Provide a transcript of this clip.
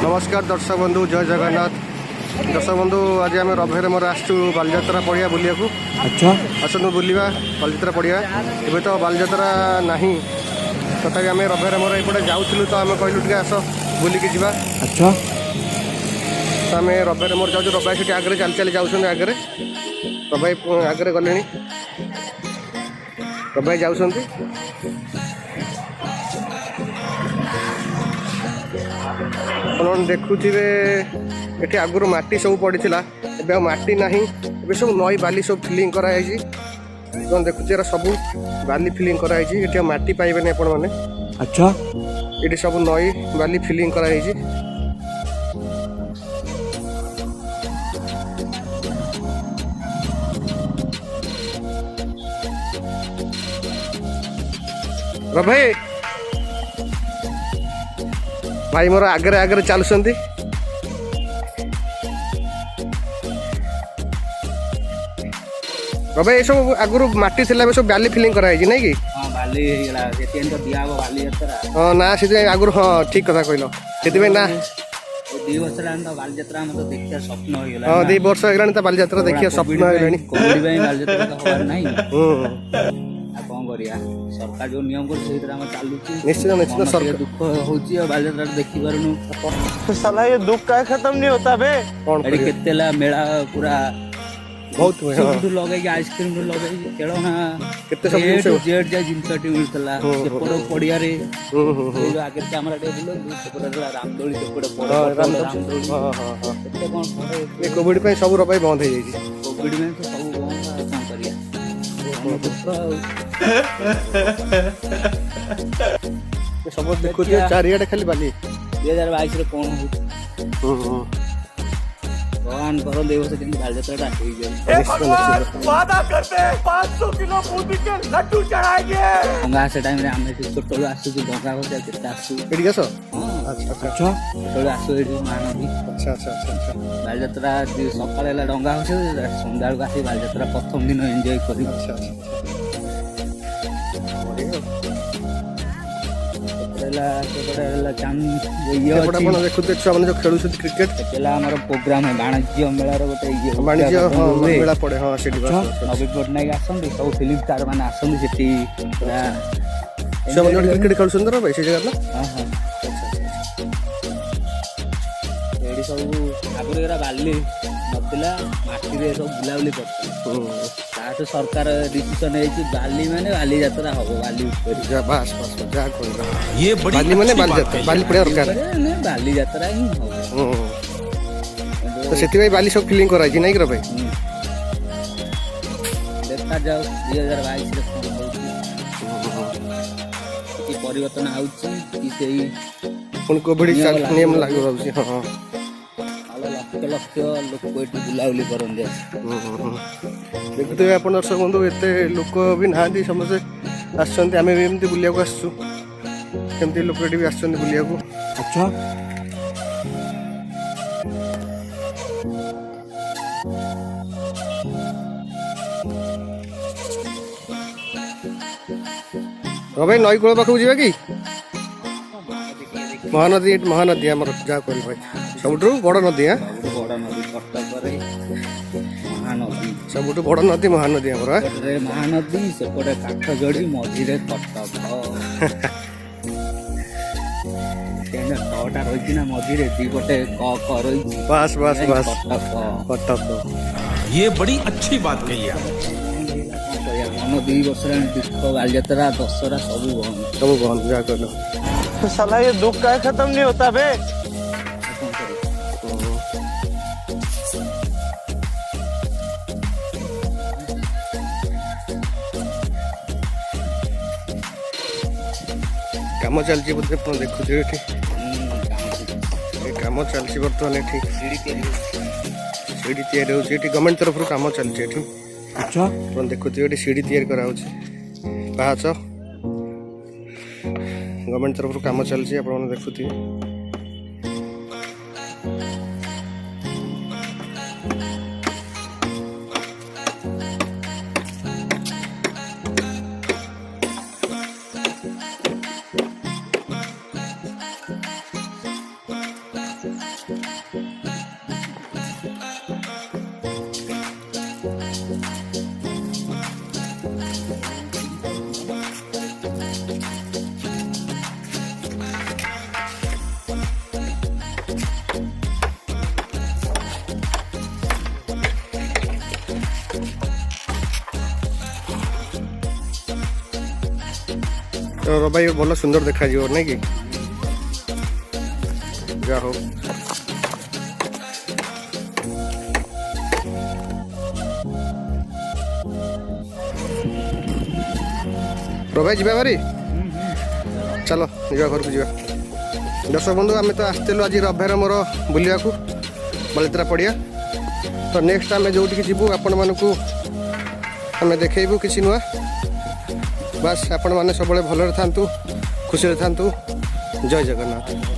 नमस्कार दर्शक बंधु जय जगन्नाथ। दर्शक बंधु आज आम रविवार मोर आसु बालीजात्रा पड़िया बुलिया। अच्छा आसतु बुलवा बालीजात्रा पड़िया। एबे तो बालीजात्रा नहीं तथापि आम रविवार मोर एपटे जाऊँ तो आम कहलु टे आस बुलिकी जा। अच्छा तो आम रविवार मोर जाऊँ रबाई से आगे चली चली जाऊँ आगे रबाई आगे गले रबाई जाऊँ देखुथे ये आगुरी माटी सब पड़ी ए माटी ना ए सब नई बाली सब फिलिंग कराई देखुचे सब बाली फिलिंग कराई ये माटी पाइबे आपण मैंने। अच्छा ये सब नई बाली फिलिंग कराई भाई भाई मोर आगे आगे चलुंट रबे ये सब आगुरी माटी थी सब बाली फिलिंग कराई नहीं कि हाँ ना से आगुरी हाँ ठीक कथा कहल से ना 2 वर्ष बालीजात्रा देखिए स्वप्न हो हाँ 2 वर्ष हो बालीजात्रा देखिए स्वप्न सरकार जो नियम कर निश्चित निश्चित सरकार दुख हो बालीजात्रा देखी पारुनु साला ये दुख का खत्म नहीं होता बे। केतेला मेला पूरा बहुत लगे आइसक्रीम लगे खेलना केते सब जिंस जेड जा जिनसटी मिलतला सेपड़ पड़िया रे आगे कैमरा टे बुलो सेपड़ रामदोली सेपड़ रामदोली हां हां हां केते कोन ए कोविड पे सब रबाई बंद हो जाई। कोविड में तो सब बंद काम करिया सब देखुते चारियाडे खाली बाली 2022 रे कोन हो भगवान करो देव से दिन बालीजात्रा हो जाए। वादा करते हैं 500 किलो बूंदी के लड्डू चढ़ाएंगे। गंगा से टाइम रे हम छोटो आसु गंगा हो जाए केते आसु एडी गसो अच्छा अच्छा छोटो आसु एडी महानदी अच्छा अच्छा अच्छा बालीजात्रा सकाळे ला डंगा हो संध्या को आसी बालीजात्रा प्रथम दिन एंजॉय करी। अच्छा अच्छा देखुते छुआ मैंने जो खेलु क्रिकेट प्रोग्राम है वाणिज्य मेला गोटे वाणिज्य हाँ मेला पड़े हाँ से नवीन पट्टनायक आसती सब फिल्म स्टार मैंने आसती क्रिकेट खेल सुंदर भाई से जगह हाँ हाँ सब आगुरी बाली नथिला माटी सब बुलाबुली कर सरकार डिसीजन बाली माने बालीजात्रा हम बाली बस बस जा ये बाली माने बालीजात्रा बाली पड़े दरकार बालीजात्रा ही हम तो सेति बाली सब फिलिंग कराई नहीं कर भाई देखा जाओ 2022 रे परिवर्तन आउची पुन कोविड नियम लागू रहउची हां लक्ष लक्ष लोक बुलाबुली करते देखुए आप दर्शक बंधु एत लोक भी ना समस्ते आसमें भी एमती बुलिया आसचु सेमती लोक ये भी आसुँच बुलिया। अच्छा भाई नई कूल पाखक जा कि महानदी आम जहाँ कह भाई सब बड़ नदी हाँ सब बड़ नदी महानदी महानदी सेपटे काठगड़ी मझे कटक रही मझे दीपटे रही बस बस बस कटक ये बड़ी अच्छी बात कही है। मन 2 वर्ष दुख बालीजात्रा दशहरा सब बंद जहाँ कह साला ये दुख का खत्म नहीं होता बे। काम चलती बोधे देखुए कम चलती बर्तमान ये सीढ़ी तैयारी होती गवर्नमेंट तरफ कम चलती। अच्छा देखुए ये सीढ़ी तैयारी करा पाहाच गवर्नमेंट तरफ कम चलती आप देखुए ରବାଇ ଭଲ ସୁନ୍ଦର ଦେଖାଯିବ ନାଇଁ କି? ଯାହା ହଉ ରବାଇ ଯିବା ଭାରି ଚାଲ ଯିବା ଘରକୁ ଯିବା। ଦର୍ଶକ ବନ୍ଧୁ ଆମେ ତ ଆସିଥିଲୁ ଆଜି ରବିବାର ମୋର ବୁଲିବାକୁ ବାଲିଯାତ୍ରା ପଡ଼ିଆ। ତ ନେକ୍ସଟ ଆମେ ଯେଉଁଠିକି ଯିବୁ ଆପଣମାନଙ୍କୁ ଆମେ ଦେଖେଇବୁ କିଛି ନୂଆ। ବାସ୍ ଆପଣମାନେ ସବୁବେଳେ ଭଲରେ ଥାନ୍ତୁ, ଖୁସିରେ ଥାନ୍ତୁ। ଜୟ ଜଗନ୍ନାଥ।